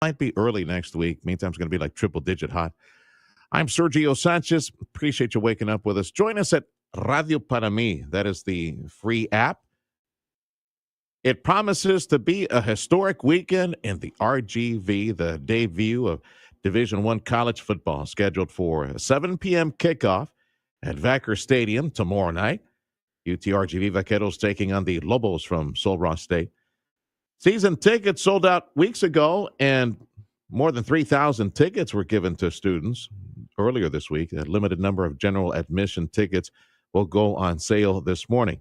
Might be early next week. Meantime, it's going to be like triple digit hot. I'm Sergio Sanchez. Appreciate you waking up with us. Join us at Radio Para Mi. That is the free app. It promises to be a historic weekend in the RGV, the debut of Division One college football, scheduled for a 7 p.m. kickoff at Vacker Stadium tomorrow night. UTRGV Vaqueros taking on the Lobos from Sul Ross State. Season tickets sold out weeks ago, and more than 3,000 tickets were given to students earlier this week. A limited number of general admission tickets will go on sale this morning.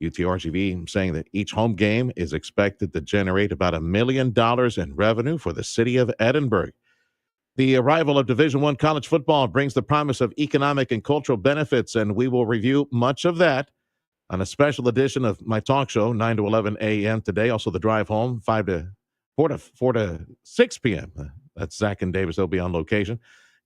UTRGV saying that each home game is expected to generate about $1 million in revenue for the city of Edinburgh. The arrival of Division I college football brings the promise of economic and cultural benefits, and we will review much of that on a special edition of my talk show, 9 to 11 a.m. today. Also, the drive home, 4 to 6 p.m. That's Zach and Davis. They'll be on location.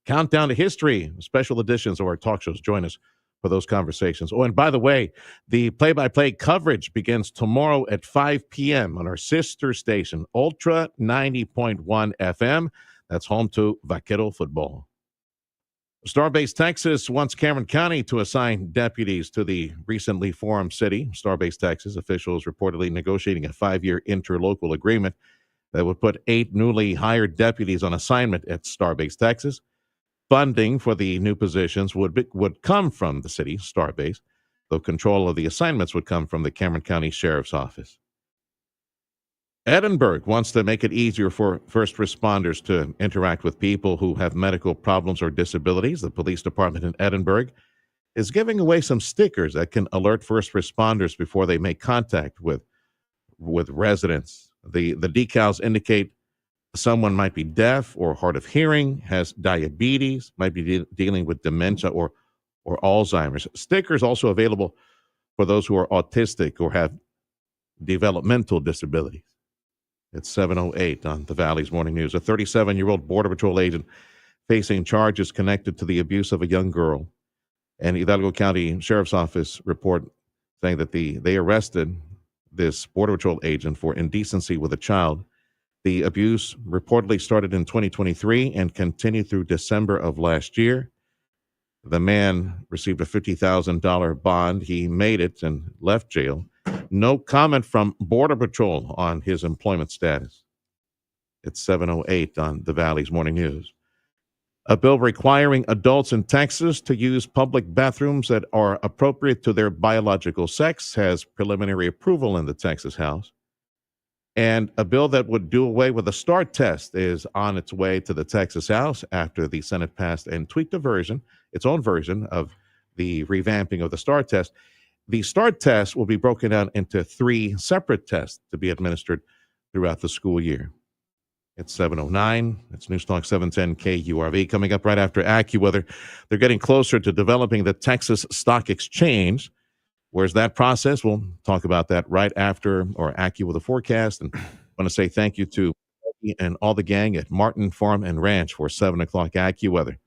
Countdown to History, special editions of our talk shows. Join us for those conversations. Oh, and by the way, the play-by-play coverage begins tomorrow at 5 p.m. on our sister station, Ultra 90.1 FM. That's home to Vaquero football. Starbase Texas wants Cameron County to assign deputies to the recently formed city. Starbase Texas officials reportedly negotiating a 5-year interlocal agreement that would put 8 newly hired deputies on assignment at Starbase Texas. Funding for the new positions would come from the city, Starbase, though control of the assignments would come from the Cameron County Sheriff's Office. Edinburgh wants to make it easier for first responders to interact with people who have medical problems or disabilities. The police department in Edinburgh is giving away some stickers that can alert first responders before they make contact with residents. The decals indicate someone might be deaf or hard of hearing, has diabetes, might be dealing with dementia or Alzheimer's. Stickers also available for those who are autistic or have developmental disabilities. It's 7:08 on the Valley's Morning News. A 37-year-old Border Patrol agent facing charges connected to the abuse of a young girl. And Hidalgo County Sheriff's Office report saying that they arrested this Border Patrol agent for indecency with a child. The abuse reportedly started in 2023 and continued through December of last year. The man received a $50,000 bond. He made it and left jail. No comment from Border Patrol on his employment status. It's 7:08 on the Valley's Morning News. A bill requiring adults in Texas to use public bathrooms that are appropriate to their biological sex has preliminary approval in the Texas House. And a bill that would do away with the STAR test is on its way to the Texas House after the Senate passed and tweaked its own version of the revamping of the STAR test. The STAR test will be broken down into 3 separate tests to be administered throughout the school year. It's 7:09. It's News Talk 710 KURV. Coming up right after AccuWeather, they're getting closer to developing the Texas Stock Exchange. Where's that process? We'll talk about that right after our AccuWeather forecast. And I want to say thank you to and all the gang at Martin Farm and Ranch for 7 o'clock AccuWeather.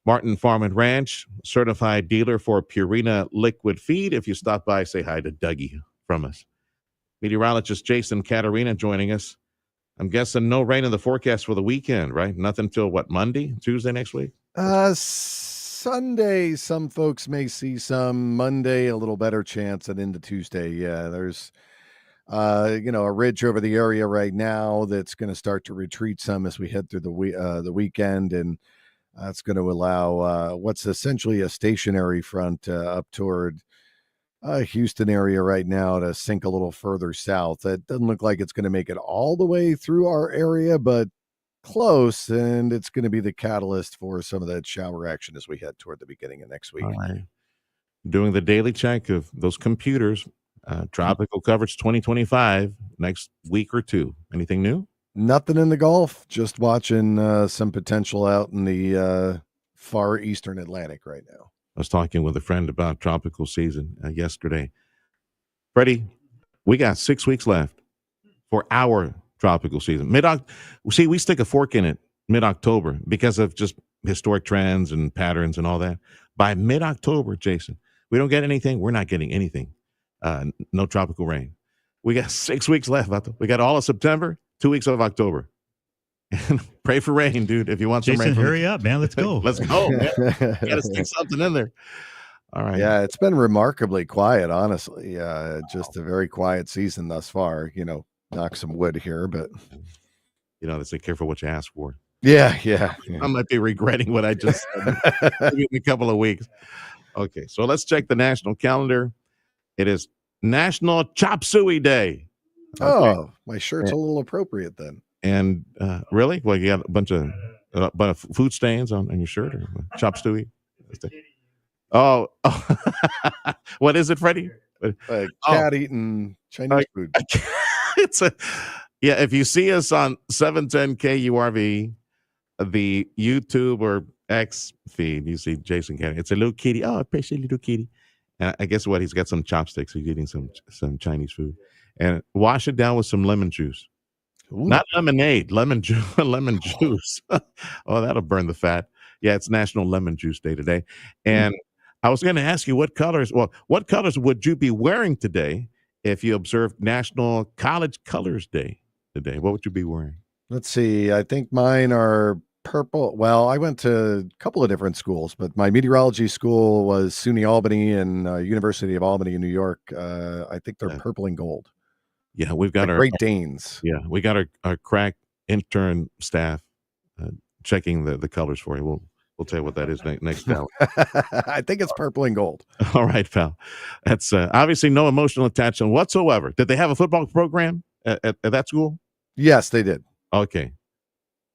Martin Farm and Ranch, certified dealer for Purina liquid feed. If you stop by, say hi to Dougie from us. Meteorologist Jason Caterina joining us. I'm guessing no rain in the forecast for the weekend, right? Nothing until what, Monday, Tuesday next week? Sunday, some folks may see some. Monday, a little better chance, and into Tuesday. Yeah, there's a ridge over the area right now that's going to start to retreat some as we head through the weekend, and that's going to allow what's essentially a stationary front up toward Houston area right now to sink a little further south. It doesn't look like it's going to make it all the way through our area, but close, and it's going to be the catalyst for some of that shower action as we head toward the beginning of next week. All right. Doing the daily check of those computers, tropical coverage 2025 next week or two. Anything new? Nothing in the Gulf. Just watching some potential out in the far eastern Atlantic right now. I was talking with a friend about tropical season yesterday. Freddie, we got 6 weeks left for our tropical season. We stick a fork in it mid-October because of just historic trends and patterns and all that. By mid-October, Jason, we don't get anything. We're not getting anything. No tropical rain. We got 6 weeks left. We got all of September, 2 weeks of October. Pray for rain, dude. If you want some rain Jason, from hurry up, man. Let's go. let's go, man. You got to stick something in there. All right. Yeah, it's been remarkably quiet, honestly. Just a very quiet season thus far. Knock some wood here, but They say careful what you ask for. yeah. I might be regretting what I just said maybe in a couple of weeks. Okay, so let's check the national calendar. It is National Chop Suey Day. Okay. Oh, my shirt's a little appropriate then. And really? Well, you got a bunch of food stains on your shirt or chop suey? Oh, what is it, Freddie? Cat eating Chinese food. It's if you see us on 710 KURV, the YouTube or X feed, you see Jason Kennedy. It's a little kitty. Oh, I appreciate little kitty. And I guess what? He's got some chopsticks. He's eating some Chinese food. And wash it down with some lemon juice. Ooh. Not lemonade, lemon juice. Lemon juice. Oh, that'll burn the fat. Yeah, it's National Lemon Juice Day today. And I was going to ask you what colors would you be wearing today if you observed National College Colors Day today? What would you be wearing? Let's see. I think mine are purple. Well, I went to a couple of different schools, but my meteorology school was SUNY Albany and University of Albany in New York. I think they're purple and gold. Yeah, we've got our Great Danes. Yeah, we got our crack intern staff checking the colors for you. We'll tell you what that is next hour. I think it's purple and gold. All right, pal. That's obviously no emotional attachment whatsoever. Did they have a football program at that school? Yes, they did. Okay.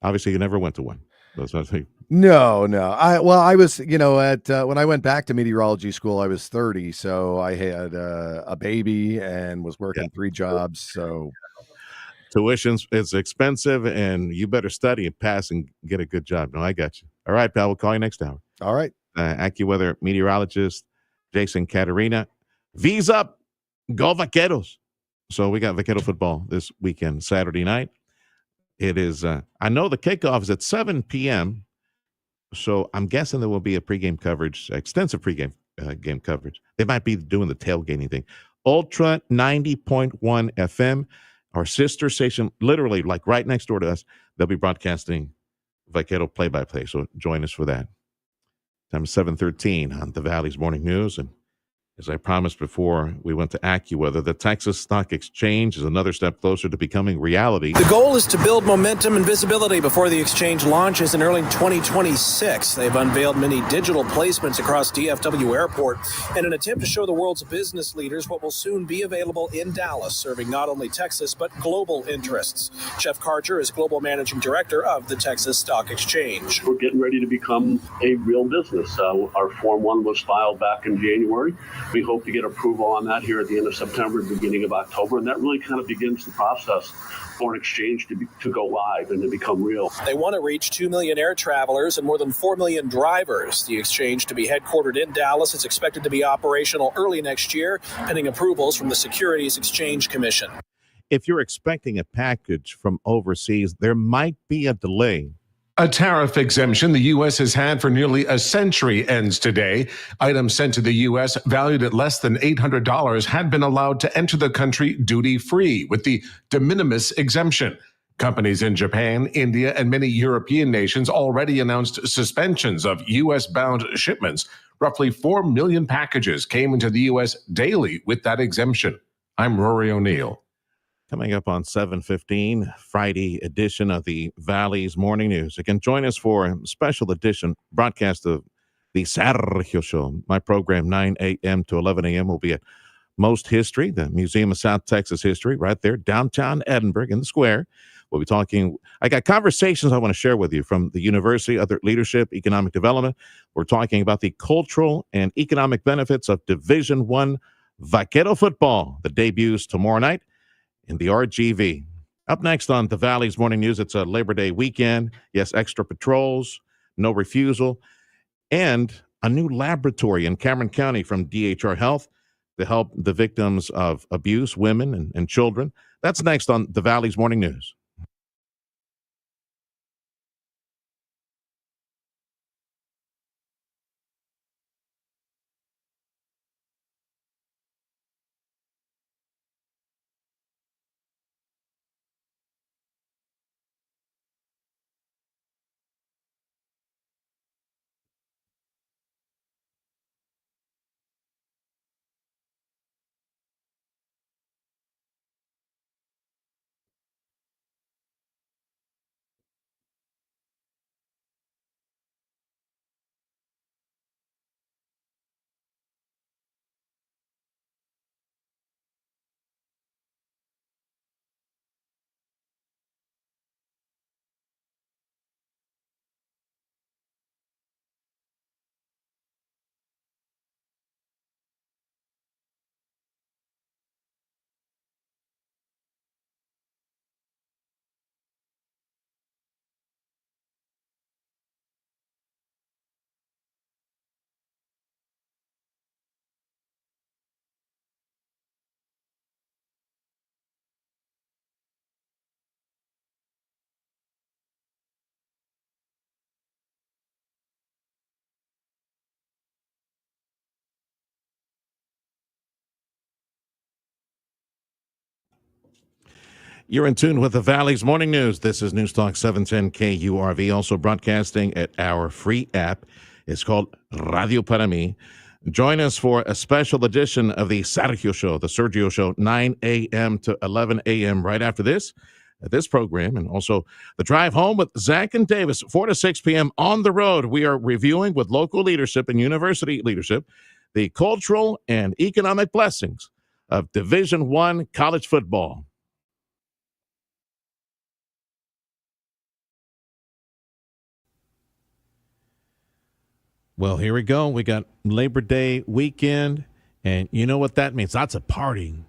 Obviously, you never went to one. That's what I think. No. I was, at when I went back to meteorology school, I was 30, so I had a baby and was working 3 jobs. So tuition is expensive, and you better study and pass and get a good job. No, I got you. All right, pal. We'll call you next hour. All right. AccuWeather meteorologist Jason Caterina. V's up. Go Vaqueros. So we got Vaquero football this weekend, Saturday night. It is, I know the kickoff is at 7 p.m., so I'm guessing there will be a pregame coverage, extensive pregame game coverage. They might be doing the tailgating thing. Ultra 90.1 FM, our sister station, literally like right next door to us, they'll be broadcasting Vaquero play-by-play, so join us for that. Time 7:13 on the Valley's Morning News, and as I promised before we went to AccuWeather, the Texas Stock Exchange is another step closer to becoming reality. The goal is to build momentum and visibility before the exchange launches in early 2026. They've unveiled many digital placements across DFW Airport in an attempt to show the world's business leaders what will soon be available in Dallas, serving not only Texas but global interests. Jeff Karcher is Global Managing Director of the Texas Stock Exchange. We're getting ready to become a real business. Our Form 1 was filed back in January. We hope to get approval on that here at the end of September, beginning of October, and that really kind of begins the process for an exchange to go live and to become real. They want to reach 2 million air travelers and more than 4 million drivers. The exchange, to be headquartered in Dallas, is expected to be operational early next year, pending approvals from the Securities Exchange Commission. If you're expecting a package from overseas, there might be a delay. A tariff exemption the U.S. has had for nearly a century ends today. Items sent to the U.S. valued at less than $800 had been allowed to enter the country duty-free with the de minimis exemption. Companies in Japan, India, and many European nations already announced suspensions of U.S.-bound shipments. Roughly 4 million packages came into the U.S. daily with that exemption. I'm Rory O'Neill. Coming up on 7:15, Friday edition of the Valley's Morning News. You can join us for a special edition broadcast of the Sergio Show. My program, 9 a.m. to 11 a.m., will be at Most History, the Museum of South Texas History, right there, downtown Edinburgh in the square. We'll be talking. I got conversations I want to share with you from the university, other leadership, economic development. We're talking about the cultural and economic benefits of Division I Vaquero football that debuts tomorrow night in the RGV. Up next on the Valley's Morning News, it's a Labor Day weekend. Yes, extra patrols, no refusal, and a new laboratory in Cameron County from DHR Health to help the victims of abuse, women and children. That's next on the Valley's Morning News. You're in tune with the Valley's Morning News. This is News Talk 710 KURV, also broadcasting at our free app. It's called Radio Para Mi. Join us for a special edition of the Sergio Show, the Sergio Show, 9 a.m. to 11 a.m. right after this program, and also the Drive Home with Zach and Davis, 4 to 6 p.m. on the road. We are reviewing with local leadership and university leadership the cultural and economic blessings of Division I college football. Well, here we go. We got Labor Day weekend, and you know what that means. Lots of partying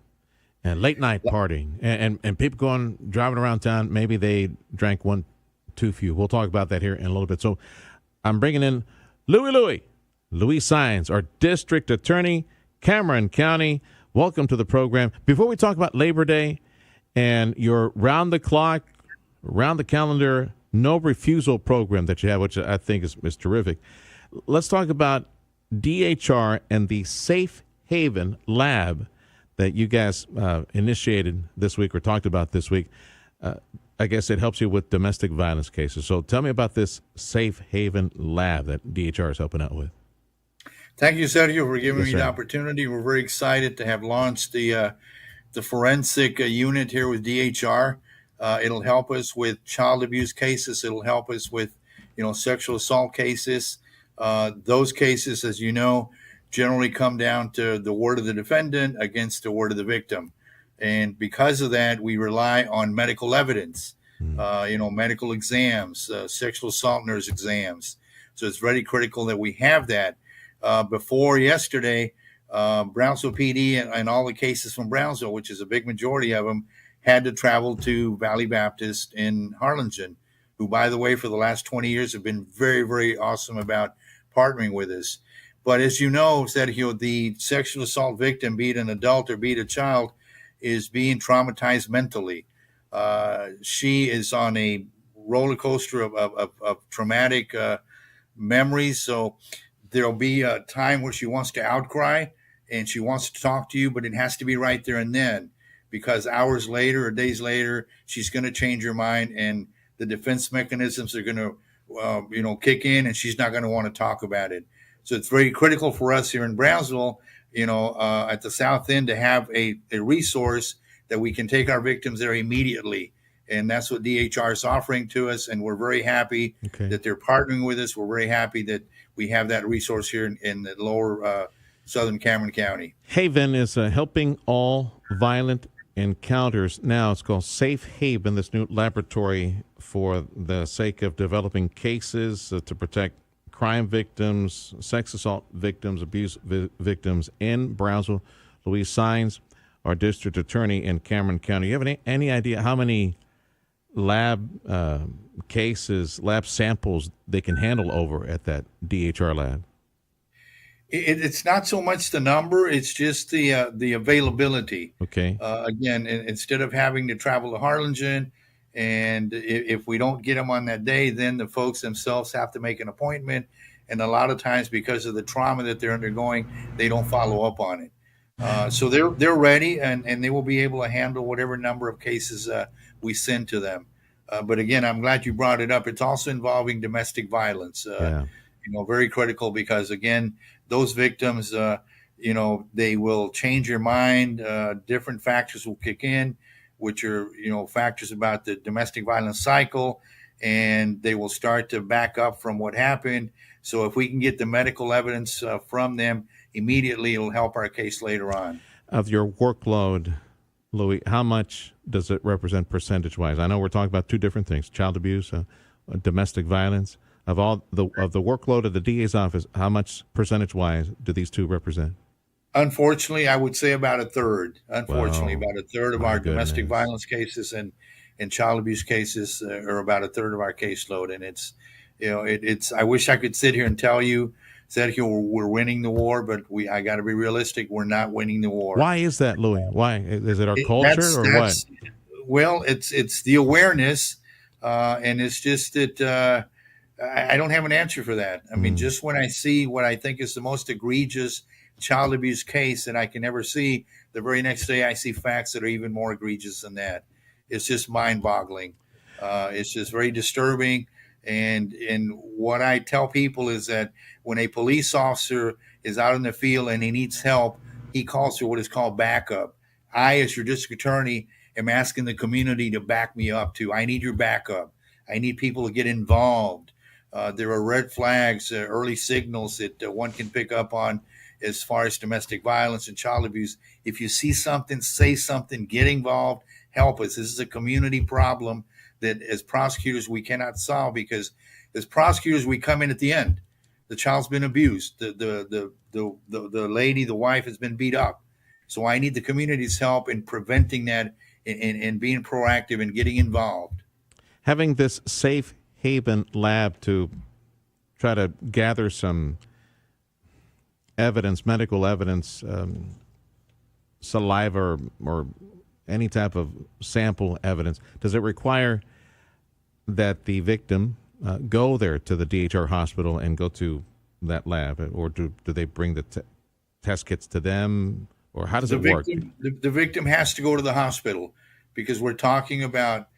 and late night partying, and people driving around town. Maybe they drank one too few. We'll talk about that here in a little bit. So I'm bringing in Louis Sines, our district attorney, Cameron County. Welcome to the program. Before we talk about Labor Day and your round the clock, round the calendar, no refusal program that you have, which I think is terrific. Let's talk about DHR and the Safe Haven Lab that you guys initiated this week or talked about this week. I guess it helps you with domestic violence cases. So tell me about this Safe Haven Lab that DHR is helping out with. Thank you, Sergio, for giving me the opportunity. We're very excited to have launched the forensic unit here with DHR. It'll help us with child abuse cases. It'll help us with, sexual assault cases. Those cases, as you know, generally come down to the word of the defendant against the word of the victim. And because of that, we rely on medical evidence, medical exams, sexual assault nurse exams. So it's very critical that we have that. Before yesterday, Brownsville PD and all the cases from Brownsville, which is a big majority of them, had to travel to Valley Baptist in Harlingen, who, by the way, for the last 20 years have been very, very awesome about partnering with us. But as you know, Sergio, the sexual assault victim, be it an adult or be it a child, is being traumatized mentally. She is on a roller coaster of traumatic memories. So there'll be a time where she wants to outcry and she wants to talk to you, but it has to be right there and then, because hours later or days later, she's going to change her mind and the defense mechanisms are going to kick in, and she's not going to want to talk about it. So it's very critical for us here in Brownsville, at the South End, to have a resource that we can take our victims there immediately. And that's what DHR is offering to us. And we're very happy that they're partnering with us. We're very happy that we have that resource here in the lower southern Cameron County. Haven is helping all violent encounters. Now it's called Safe Haven, this new laboratory for the sake of developing cases to protect crime victims, sex assault victims, abuse victims in Brownsville. Louis Sines, our district attorney in Cameron County. You have any idea how many lab cases, lab samples they can handle over at that DHR lab? It's not so much the number; it's just the availability. Okay. Again, instead of having to travel to Harlingen, and if we don't get them on that day, then the folks themselves have to make an appointment. And a lot of times, because of the trauma that they're undergoing, they don't follow up on it. So they're ready, and they will be able to handle whatever number of cases we send to them. But again, I'm glad you brought it up. It's also involving domestic violence. Very critical, because again, those victims, they will change your mind. Different factors will kick in, which are, factors about the domestic violence cycle, and they will start to back up from what happened. So if we can get the medical evidence from them immediately, it'll help our case later on. Of your workload, Louis, how much does it represent percentage-wise? I know we're talking about two different things: child abuse, domestic violence. Of the workload of the DA's office, how much percentage-wise do these two represent? Unfortunately, I would say about a third. About a third of our domestic violence cases and child abuse cases are about a third of our caseload. And it's. I wish I could sit here and tell you, Sergio, we're winning the war, but I got to be realistic. We're not winning the war. Why is that, Louis? Why is it our culture or what? Well, it's the awareness, and it's just that. I don't have an answer for that. I mean, just when I see what I think is the most egregious child abuse case that I can ever see, the very next day I see facts that are even more egregious than that. it's just mind-boggling. It's just very disturbing. And what I tell people is that when a police officer is out in the field and he needs help, he calls for what is called backup. I, as your district attorney, am asking the community to back me up too. I need your backup. I need people to get involved. There are red flags, early signals that one can pick up on as far as domestic violence and child abuse. If you see something, say something, get involved, help us. This is a community problem that as prosecutors we cannot solve, because as prosecutors we come in at the end. The child's been abused. The lady, the wife, has been beat up. So I need the community's help in preventing that and being proactive and getting involved. Having this Safe Haven Lab to try to gather some evidence, medical evidence, saliva or any type of sample evidence, does it require that the victim go there to the DHR hospital and go to that lab, or do they bring the test kits to them, or how does it work? The victim has to go to the hospital, because we're talking about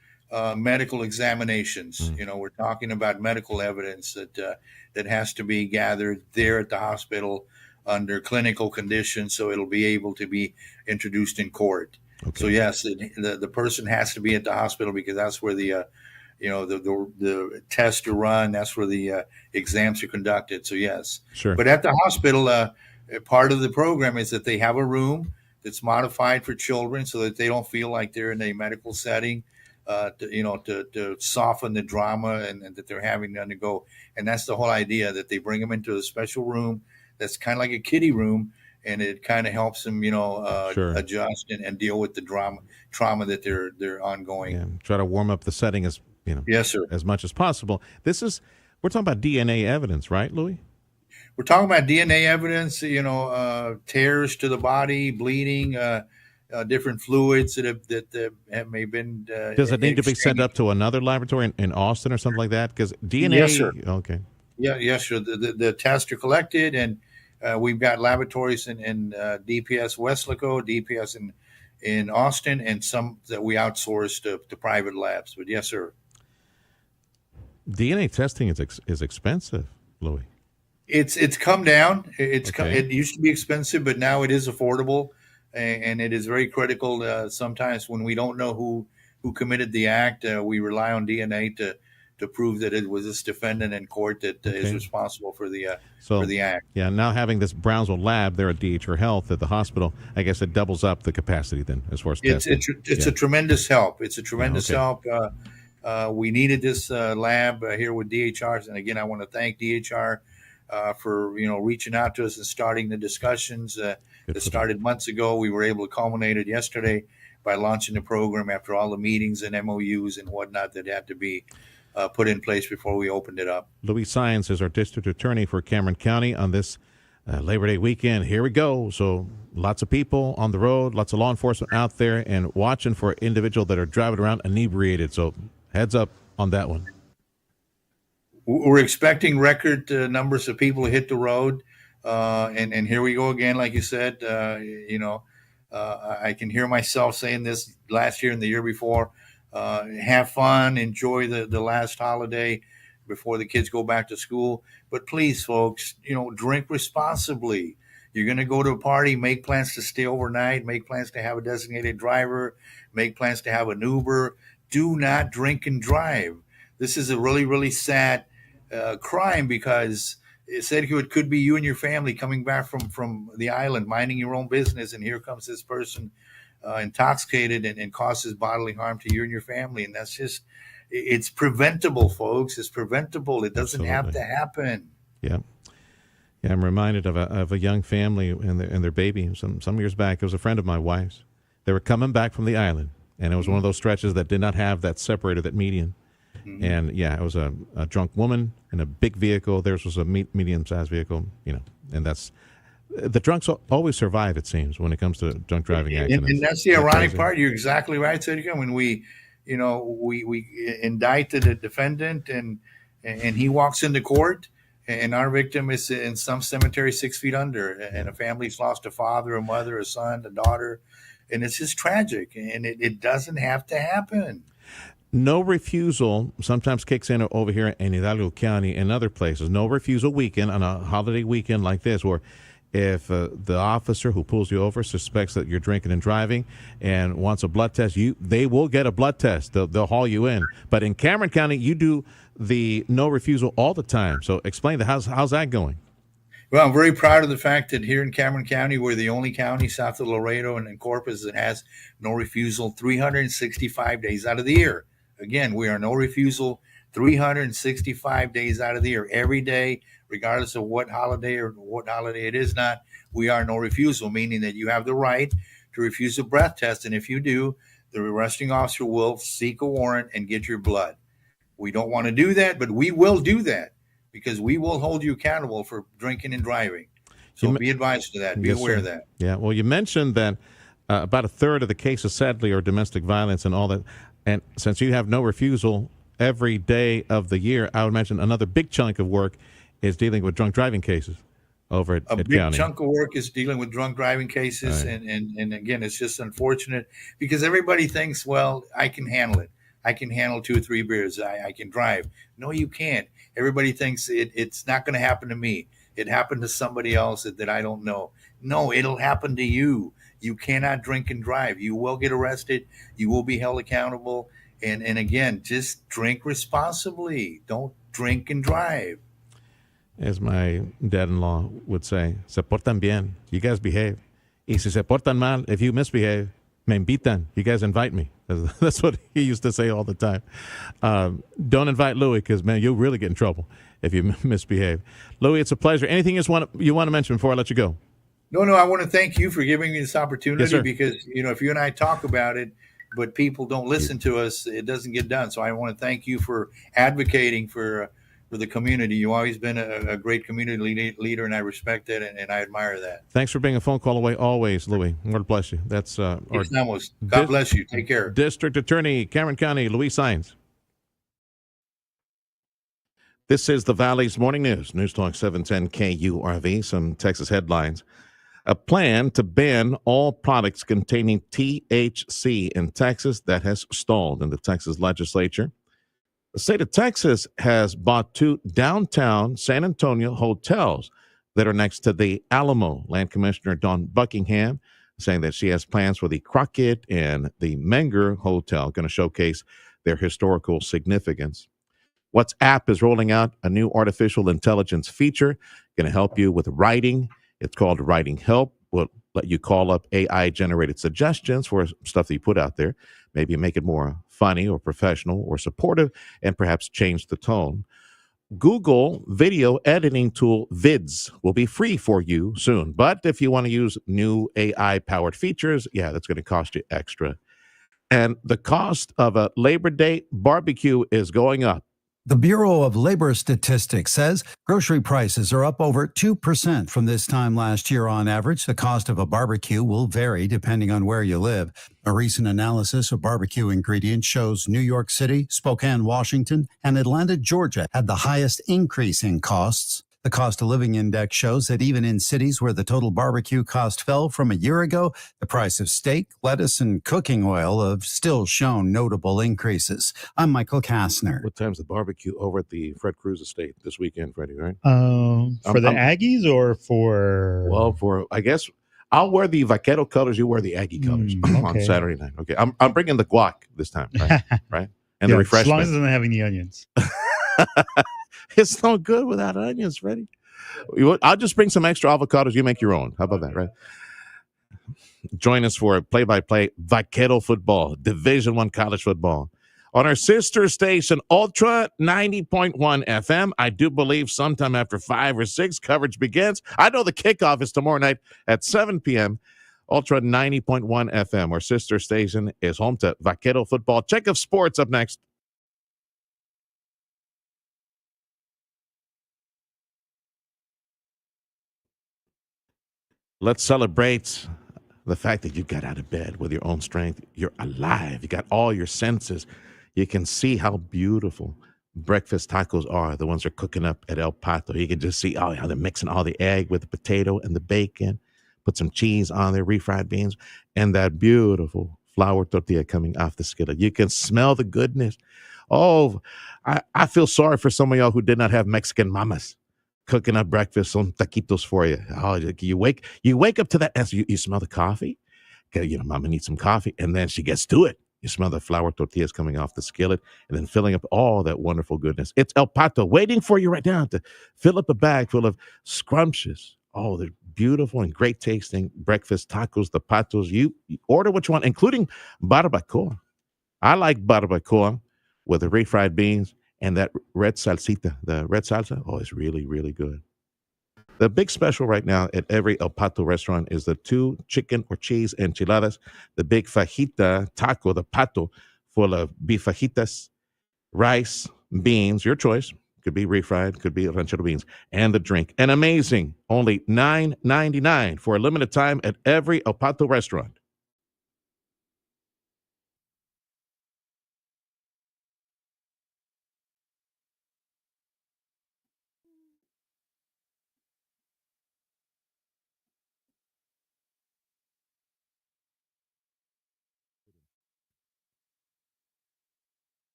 medical examinations. We're talking about medical evidence that has to be gathered there at the hospital under clinical conditions, so it'll be able to be introduced in court. Okay. So yes, the person has to be at the hospital, because that's where the tests are run. That's where the exams are conducted. So yes, sure. But at the hospital, part of the program is that they have a room that's modified for children, so that they don't feel like they're in a medical setting. To soften the drama and that they're having to undergo. And that's the whole idea, that they bring them into a special room that's kind of like a kiddie room, and it kind of helps them, sure. adjust and deal with the trauma that they're ongoing. Yeah, try to warm up the setting as yes, sir, as much as possible. We're talking about DNA evidence, right, Louis? We're talking about DNA evidence, tears to the body, bleeding, different fluids that have may been. Does it need to be sent up to another laboratory in Austin or something like that? Because DNA. Yes, sir. Okay. Yeah, yes, sir. The tests are collected, and we've got laboratories in DPS Weslaco, DPS in Austin, and some that we outsource to private labs. But yes, sir. DNA testing is expensive, Louis. It's come down. Okay. It used to be expensive, but now it is affordable. And it is very critical. Sometimes when we don't know who committed the act, we rely on DNA to prove that it was this defendant in court that is responsible for the act. Yeah, now having this Brownsville lab there at DHR Health at the hospital, I guess it doubles up the capacity then as far as testing. It's a tremendous help. It's a tremendous help. We needed this lab here with DHR, and again, I want to thank DHR for reaching out to us and starting the discussions. That started months ago. We were able to culminate it yesterday by launching the program after all the meetings and MOUs and whatnot that had to be put in place before we opened it up. Louis Science is our district attorney for Cameron County on this Labor Day weekend. Here we go. So lots of people on the road, lots of law enforcement out there and watching for individuals that are driving around inebriated. So heads up on that one. We're expecting record numbers of people to hit the road. And here we go again, like you said. I can hear myself saying this last year and the year before. Have fun, enjoy the last holiday before the kids go back to school. But please, folks, drink responsibly. You're going to go to a party, make plans to stay overnight, make plans to have a designated driver, make plans to have an Uber. Do not drink and drive. This is a really, really sad crime, because Sergio, it could be you and your family coming back from the island, minding your own business, and here comes this person intoxicated and causes bodily harm to you and your family. And that's just, it's preventable, folks. It's preventable. It doesn't have to happen. Yeah. Yeah, I'm reminded of a young family and their baby some years back. It was a friend of my wife's. They were coming back from the island, and it was one of those stretches that did not have that separator, that median. Mm-hmm. And yeah, it was a drunk woman in a big vehicle. Theirs was a medium-sized vehicle, and that's the drunks always survive, it seems, when it comes to drunk driving accidents. And that's the ironic part. You're exactly right, Sergio. When we indicted the defendant and he walks into court, and our victim is in some cemetery 6 feet under, and a family's lost a father, a mother, a son, a daughter, And it's just tragic, and it doesn't have to happen. No refusal sometimes kicks in over here in Hidalgo County and other places. No refusal weekend on a holiday weekend like this, where if the officer who pulls you over suspects that you're drinking and driving and wants a blood test, they will get a blood test. They'll haul you in. But in Cameron County, you do the no refusal all the time. So explain how's that going? Well, I'm very proud of the fact that here in Cameron County, we're the only county south of Laredo and in Corpus that has no refusal 365 days out of the year. Again, we are no refusal 365 days out of the year. Every day, regardless of what holiday it is not, we are no refusal, meaning that you have the right to refuse a breath test. And if you do, the arresting officer will seek a warrant and get your blood. We don't want to do that, but we will do that because we will hold you accountable for drinking and driving. So be advised of that. Be aware of that. Yeah. Well, you mentioned that about a third of the cases, sadly, are domestic violence and all that. And since you have no refusal every day of the year, I would imagine another big chunk of work is dealing with drunk driving cases over at county. A big chunk of work is dealing with drunk driving cases. Right. And again, it's just unfortunate because everybody thinks, well, I can handle it. I can handle 2 or 3 beers. I can drive. No, you can't. Everybody thinks it's not going to happen to me. It happened to somebody else that I don't know. No, it'll happen to you. You cannot drink and drive. You will get arrested. You will be held accountable. And again, just drink responsibly. Don't drink and drive. As my dad-in-law would say, se portan bien. You guys behave. Y si se portan mal, if you misbehave, me invitan. You guys invite me. That's what he used to say all the time. Don't invite Louis because, man, you'll really get in trouble if you misbehave. Louis, it's a pleasure. Anything else you want to mention before I let you go? No, I want to thank you for giving me this opportunity. Yes, because, if you and I talk about it, but people don't listen to us, it doesn't get done. So I want to thank you for advocating for the community. You've always been a great community leader, and I respect that, and I admire that. Thanks for being a phone call away always, Louis. Lord bless you. That's God bless you. Take care. District Attorney, Cameron County, Louis Saenz. This is the Valley's Morning News. News Talk 710 KURV. Some Texas headlines. A plan to ban all products containing THC in Texas that has stalled in the Texas legislature. The state of Texas has bought 2 downtown San Antonio hotels that are next to the Alamo. Land Commissioner Dawn Buckingham saying that she has plans for the Crockett and the Menger Hotel, going to showcase their historical significance. WhatsApp is rolling out a new artificial intelligence feature, going to help you with writing. It's called Writing Help. Will let you call up AI-generated suggestions for stuff that you put out there. Maybe make it more funny or professional or supportive, and perhaps change the tone. Google video editing tool Vids will be free for you soon. But if you want to use new AI-powered features, that's going to cost you extra. And the cost of a Labor Day barbecue is going up. The Bureau of Labor Statistics says grocery prices are up over 2% from this time last year on average. The cost of a barbecue will vary depending on where you live. A recent analysis of barbecue ingredients shows New York City, Spokane, Washington, and Atlanta, Georgia had the highest increase in costs. The cost of living index shows that even in cities where the total barbecue cost fell from a year ago, the price of steak, lettuce, and cooking oil have still shown notable increases. I'm Michael Kastner. What time's the barbecue over at the Fred Cruz estate this weekend, Freddie, right? For the Aggies or for... Well, I guess I'll wear the Vaquero colors, you wear the Aggie colors on Saturday night. Okay, I'm bringing the guac this time, right? Right? And the refreshment. As long as it doesn't have any onions. It's no good without onions, Freddie. I'll just bring some extra avocados. You make your own. How about that, right? Join us for play-by-play Vaquero football, Division I college football. On our sister station, Ultra 90.1 FM. I do believe sometime after 5 or 6, coverage begins. I know the kickoff is tomorrow night at 7 p.m. Ultra 90.1 FM. Our sister station is home to Vaquero football. Check of sports up next. Let's celebrate the fact that you got out of bed with your own strength. You're alive. You got all your senses. You can see how beautiful breakfast tacos are, the ones they're cooking up at El Pato. You can just see how they're mixing all the egg with the potato and the bacon, put some cheese on there, refried beans, and that beautiful flour tortilla coming off the skillet. You can smell the goodness. Oh, I feel sorry for some of y'all who did not have Mexican mamas cooking up breakfast, some taquitos for you. Oh, you wake up to that as you smell the coffee. Okay, mama needs some coffee, and then she gets to it. You smell the flour tortillas coming off the skillet and then filling up all that wonderful goodness. It's El Pato waiting for you right now to fill up a bag full of scrumptious, oh, they're beautiful and great tasting breakfast tacos, the patos. You order what you want, including barbacoa. I like barbacoa with the refried beans and that red salsita, the red salsa. Oh, it's really, really good. The big special right now at every El Pato restaurant is the 2 chicken or cheese enchiladas, the big fajita taco, the pato, full of beef fajitas, rice, beans, your choice. Could be refried, could be ranchero beans, and the drink. And amazing, only $9.99 for a limited time at every El Pato restaurant.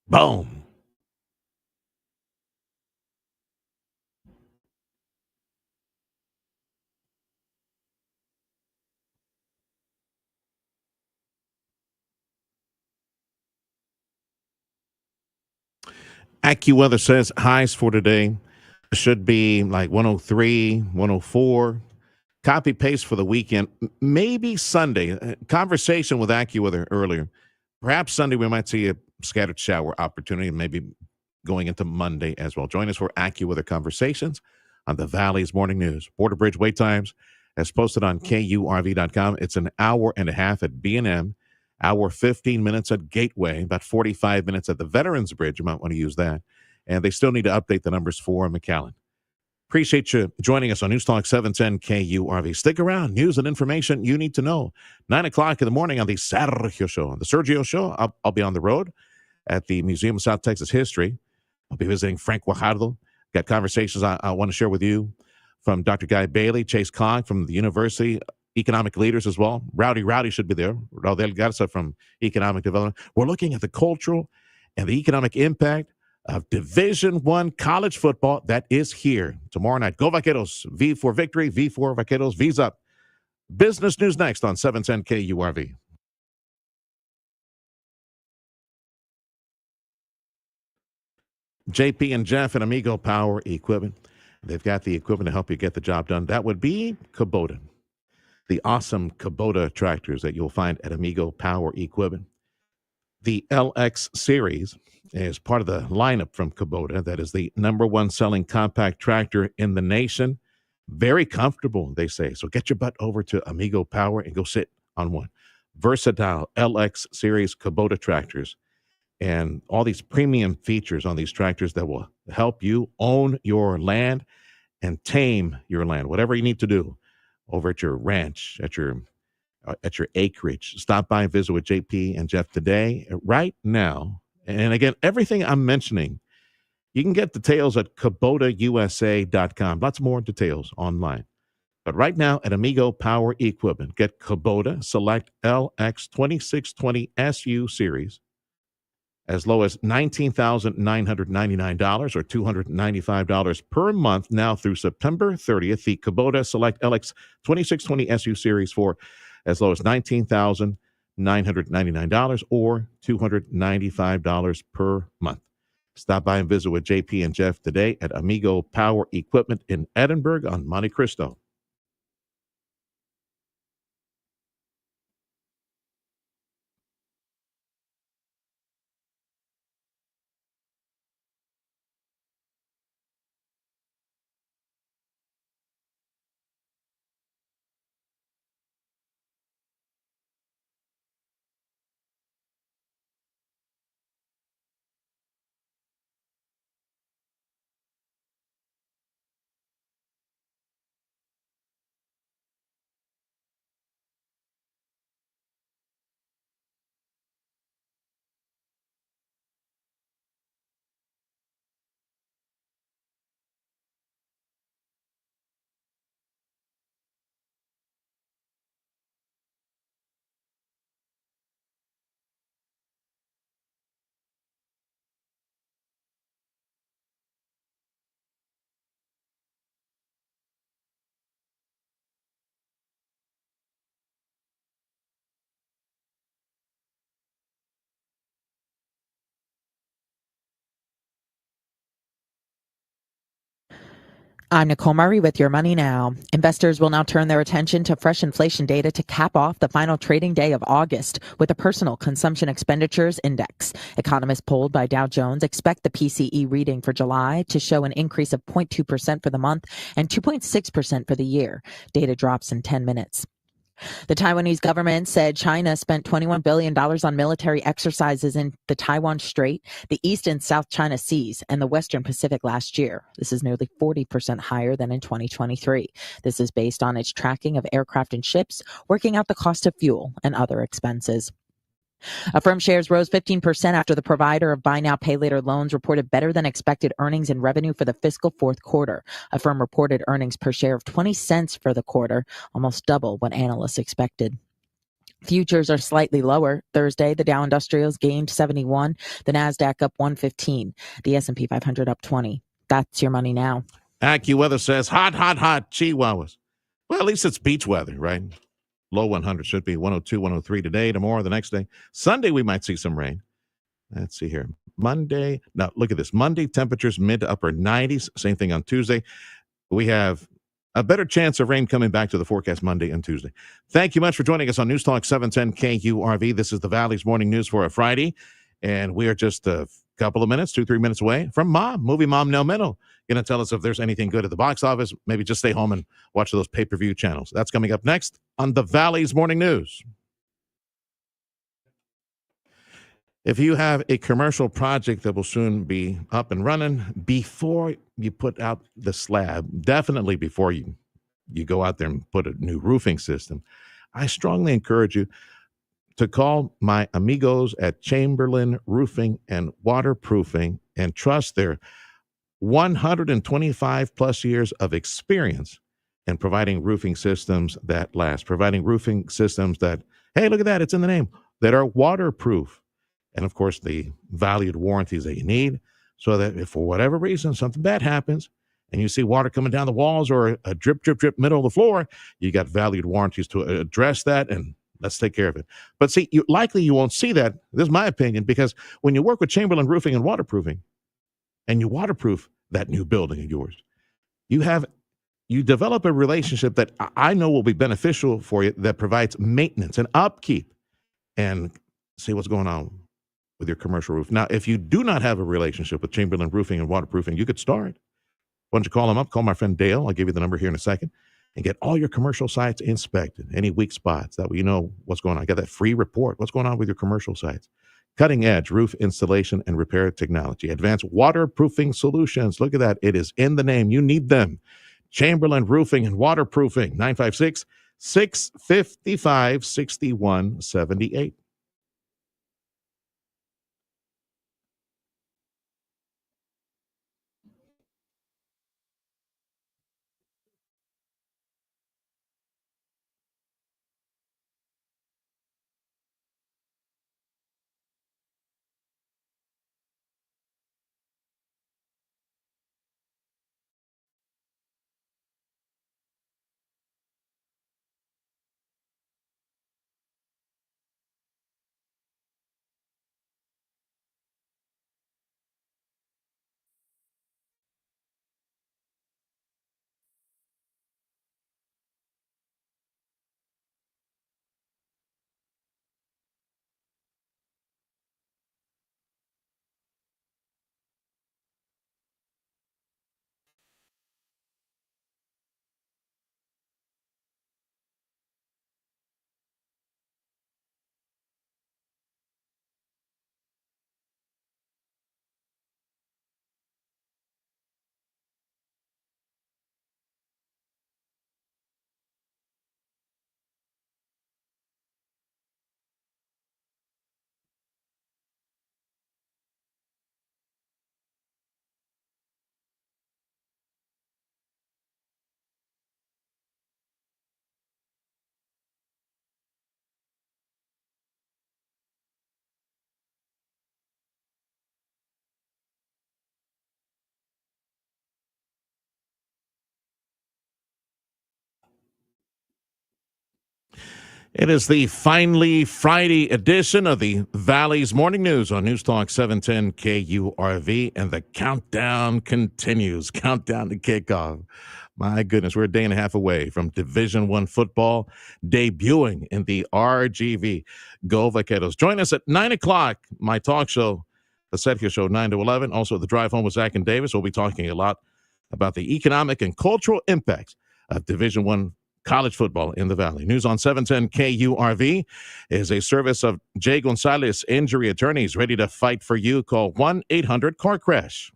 Boom. AccuWeather says highs for today should be like 103, 104. Copy paste for the weekend. Maybe Sunday. Conversation with AccuWeather earlier. Perhaps Sunday we might see a scattered shower opportunity, maybe going into Monday as well. Join us for AccuWeather Conversations on the Valley's Morning News. Border Bridge wait times as posted on KURV.com. It's an hour and a half at B&M, hour 15 minutes at Gateway, about 45 minutes at the Veterans Bridge. You might want to use that. And they still need to update the numbers for McAllen. Appreciate you joining us on News Talk 710 KURV. Stick around. News and information you need to know. 9 o'clock in the morning on the Sergio Show. On the Sergio Show, I'll be on the road at the Museum of South Texas History. I'll be visiting Frank Guajardo. Got conversations I want to share with you from Dr. Guy Bailey, Chase Kong from the University, economic leaders as well. Rowdy should be there. Raudel Garza from Economic Development. We're looking at the cultural and the economic impact of Division I college football that is here tomorrow night. Go Vaqueros. V for victory. V for Vaqueros. V's up. Business news next on 710 KURV. JP and Jeff and Amigo Power Equipment. They've got the equipment to help you get the job done. That would be Kubota. The awesome Kubota tractors that you'll find at Amigo Power Equipment. The LX series is part of the lineup from Kubota. That is the number one selling compact tractor in the nation. Very comfortable, they say. So get your butt over to Amigo Power and go sit on one. Versatile LX series Kubota tractors. And all these premium features on these tractors that will help you own your land and tame your land, whatever you need to do over at your ranch, at your acreage. Stop by and visit with JP and Jeff today, right now. And again, everything I'm mentioning, you can get details at KubotaUSA.com. Lots more details online. But right now at Amigo Power Equipment, get Kubota Select LX 2620 SU Series as low as $19,999 or $295 per month now through September 30th. The Kubota Select LX 2620 SU Series for as low as $19,999 or $295 per month. Stop by and visit with JP and Jeff today at Amigo Power Equipment in Edinburgh on Monte Cristo. I'm Nicole Murray with Your Money Now. Investors will now turn their attention to fresh inflation data to cap off the final trading day of August with a personal consumption expenditures index. Economists polled by Dow Jones expect the PCE reading for July to show an increase of 0.2% for the month and 2.6% for the year. Data drops in 10 minutes. The Taiwanese government said China spent $21 billion on military exercises in the Taiwan Strait, the East and South China Seas, and the Western Pacific last year. This is nearly 40% higher than in 2023. This is based on its tracking of aircraft and ships, working out the cost of fuel and other expenses. Affirm shares rose 15% after the provider of buy now, pay later loans reported better than expected earnings and revenue for the fiscal fourth quarter. Affirm reported earnings per share of 20 cents for the quarter, almost double what analysts expected. Futures are slightly lower. Thursday, the Dow Industrials gained 71, the Nasdaq up 115, the S&P 500 up 20. That's Your Money Now. AccuWeather says hot, Chihuahuas. Well, at least it's beach weather, right? Low 100 should be 102, 103 today, tomorrow, the next day. Sunday, we might see some rain. Let's see here. Monday. Now, look at this. Monday, temperatures mid to upper 90s. Same thing on Tuesday. We have a better chance of rain coming back to the forecast Monday and Tuesday. Thank you much for joining us on News Talk 710 KURV. This is the Valley's Morning News for a Friday. And we are just a couple of minutes, 2-3 minutes away from movie mom Nell Meno. Going to tell us if there's anything good at the box office. Maybe just stay home and watch those pay-per-view channels. That's coming up next on the Valley's Morning News. If you have a commercial project that will soon be up and running, before you put out the slab, definitely before you go out there and put a new roofing system, I strongly encourage you to call my amigos at Chamberlain Roofing and Waterproofing and trust their 125 plus years of experience in providing roofing systems that last, providing roofing systems that, hey, look at that, it's in the name, that are waterproof. And of course, the valued warranties that you need so that if for whatever reason something bad happens and you see water coming down the walls or a drip, drip, drip middle of the floor, you got valued warranties to address that, and let's take care of it. But see, you won't see that. This is my opinion, because when you work with Chamberlain Roofing and Waterproofing and you waterproof that new building of yours, you develop a relationship that I know will be beneficial for you, that provides maintenance and upkeep, and see what's going on with your commercial roof. Now, if you do not have a relationship with Chamberlain Roofing and Waterproofing, you could start. Why don't you call them up? Call my friend Dale. I'll give you the number here in a second, and get all your commercial sites inspected. Any weak spots, that way you know what's going on. Get that free report. What's going on with your commercial sites? Cutting edge roof installation and repair technology. Advanced waterproofing solutions. Look at that. It is in the name. You need them. Chamberlain Roofing and Waterproofing. 956-655-6178. It is the finally Friday edition of the Valley's Morning News on News Talk 710 KURV, and the countdown continues. Countdown to kickoff. My goodness, we're a day and a half away from Division I football debuting in the RGV. Go Vaqueros. Join us at 9 o'clock, my talk show, the Sergio Show, 9 to 11. Also, the Drive Home with Zach and Davis. We'll be talking a lot about the economic and cultural impacts of Division I college football in the Valley. News on 710 KURV is a service of Jay Gonzalez Injury Attorneys, ready to fight for you. Call 1-800-CAR-CRASH.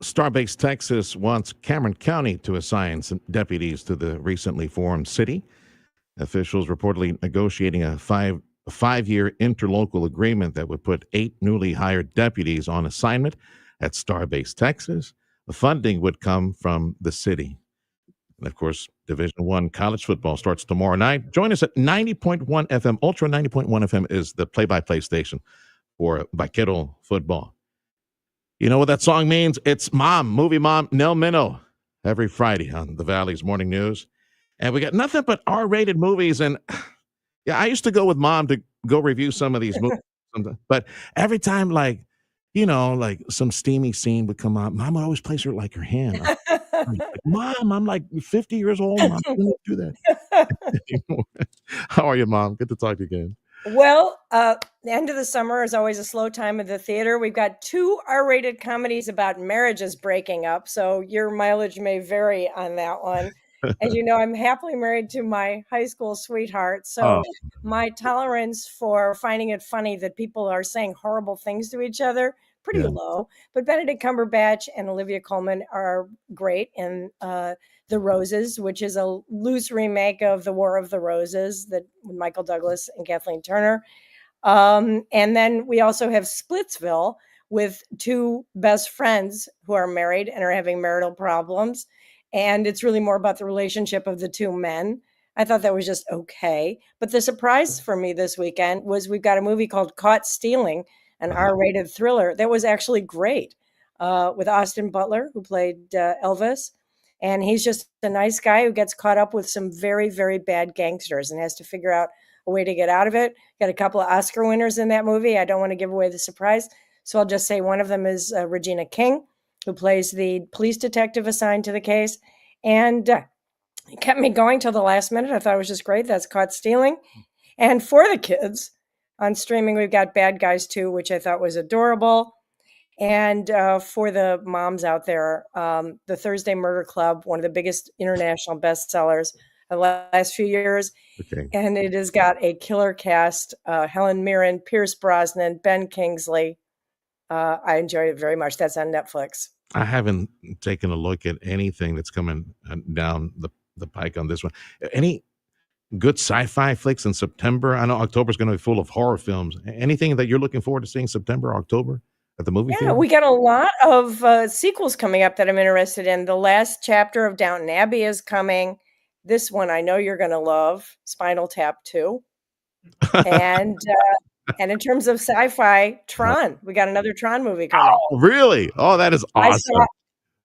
Starbase, Texas wants Cameron County to assign some deputies to the recently formed city. Officials reportedly negotiating a five-year interlocal agreement that would put 8 newly hired deputies on assignment at Starbase, Texas. The funding would come from the city. And of course, Division One college football starts tomorrow night. Join us at 90.1 FM. Ultra 90.1 FM is the play-by-play station for Vaquero football. You know what that song means? It's Mom, movie mom, Nell Minow, every Friday on the Valley's Morning News. And we got nothing but R-rated movies. And yeah, I used to go with Mom to go review some of these movies. But every time, like some steamy scene would come out, Mom would always place her like her hand. I'm like, Mom, I'm like 50 years old. Mom, I don't do that. How are you, Mom? Good to talk to you again. Well, the end of the summer is always a slow time at the theater. We've got 2 R-rated comedies about marriages breaking up, so your mileage may vary on that one. As you know, I'm happily married to my high school sweetheart, so my tolerance for finding it funny that people are saying horrible things to each other, pretty low. But Benedict Cumberbatch and Olivia Colman are great in The Roses, which is a loose remake of The War of the Roses that with Michael Douglas and Kathleen Turner. And then we also have Splitsville with 2 best friends who are married and are having marital problems. And it's really more about the relationship of the 2 men. I thought that was just okay. But the surprise for me this weekend was we've got a movie called Caught Stealing, an R-rated thriller that was actually great with Austin Butler, who played Elvis. And he's just a nice guy who gets caught up with some very, very bad gangsters and has to figure out a way to get out of it. Got a couple of Oscar winners in that movie. I don't want to give away the surprise. So I'll just say one of them is Regina King, who plays the police detective assigned to the case. And it kept me going till the last minute. I thought it was just great. That's Caught Stealing. And for the kids on streaming, we've got Bad Guys 2, which I thought was adorable. And for the moms out there, The Thursday Murder Club, one of the biggest international bestsellers of the last few years. Okay. And it has got a killer cast, Helen Mirren, Pierce Brosnan, Ben Kingsley. I enjoyed it very much. That's on Netflix. I haven't taken a look at anything that's coming down the pike on this one. Any good sci-fi flicks in September? I know October's going to be full of horror films. Anything that you're looking forward to seeing September, October at the movie theater? Yeah, we got a lot of sequels coming up that I'm interested in. The last chapter of Downton Abbey is coming. This one I know you're going to love, Spinal Tap 2. And in terms of sci-fi, Tron. We got another Tron movie coming. Oh, really? Oh, that is awesome.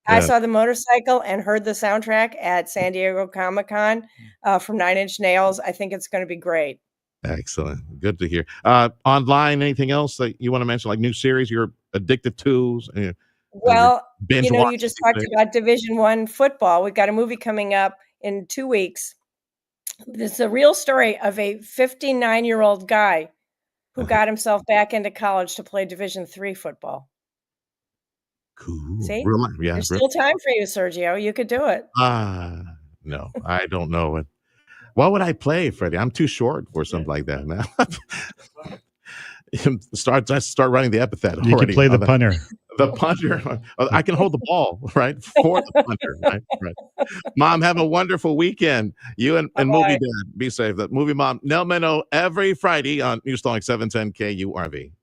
I saw the motorcycle and heard the soundtrack at San Diego Comic-Con from 9 Inch Nails. I think it's going to be great. Excellent. Good to hear. Online, anything else that you want to mention, like new series you're addicted to? Well, you just talked about Division I football. We've got a movie coming up in 2 weeks. This is a real story of a 59-year-old guy who got himself back into college to play Division III football. Cool. See? Yeah, there's still time for you, Sergio. You could do it. No, I don't know it. What would I play, Freddie? I'm too short for something like that now. Start running the epithet already. You can play the punter. The punter. I can hold the ball, right? For the punter, right? Mom, have a wonderful weekend. You and Movie Dad, be safe. The movie mom, Nell Minow, every Friday on News Talk 710 KURV.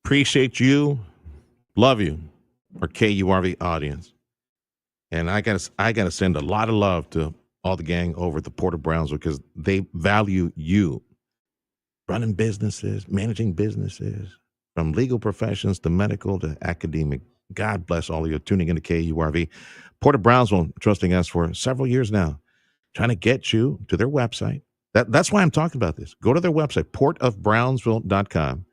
Appreciate you, love you, our KURV audience. And I gotta send a lot of love to all the gang over at the Port of Brownsville because they value you. Running businesses, managing businesses, from legal professions to medical to academic. God bless all of you tuning into KURV. Port of Brownsville trusting us for several years now, trying to get you to their website. That's why I'm talking about this. Go to their website, portofbrownsville.com.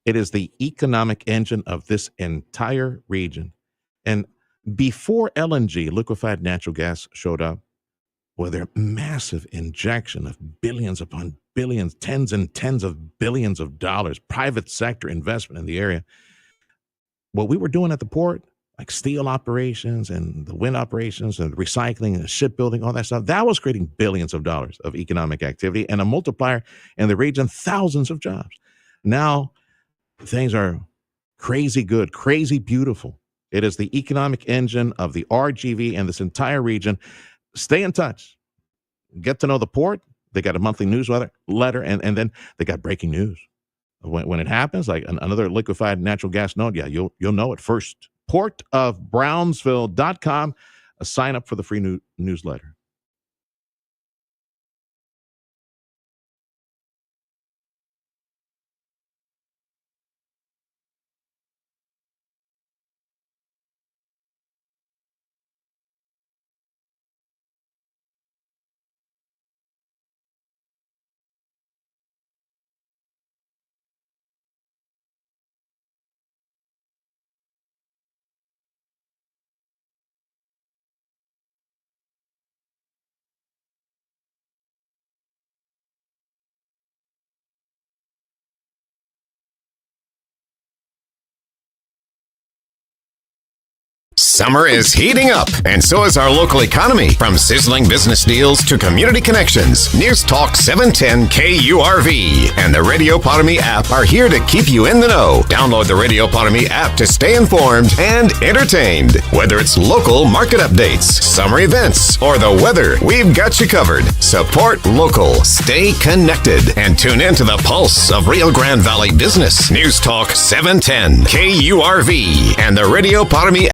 It is the economic engine of this entire region. And before LNG, liquefied natural gas, showed up, with their massive injection of billions upon billions, tens and tens of billions of dollars, private sector investment in the area, what we were doing at the port like steel operations and the wind operations and recycling and shipbuilding, all that stuff. That was creating billions of dollars of economic activity and a multiplier in the region, thousands of jobs. Now things are crazy good, crazy beautiful. It is the economic engine of the RGV and this entire region. Stay in touch. Get to know the port. They got a monthly newsletter, and then they got breaking news. When it happens, like another liquefied natural gas node, yeah, you'll know it first. portofbrownsville.com. Sign up for the free newsletter. Summer is heating up, and so is our local economy. From sizzling business deals to community connections, News Talk 710 KURV and the Radio Potami app are here to keep you in the know. Download the Radio Potami app to stay informed and entertained. Whether it's local market updates, summer events, or the weather, we've got you covered. Support local, stay connected, and tune in to the pulse of Rio Grande Valley business. News Talk 710 KURV and the Radio Potami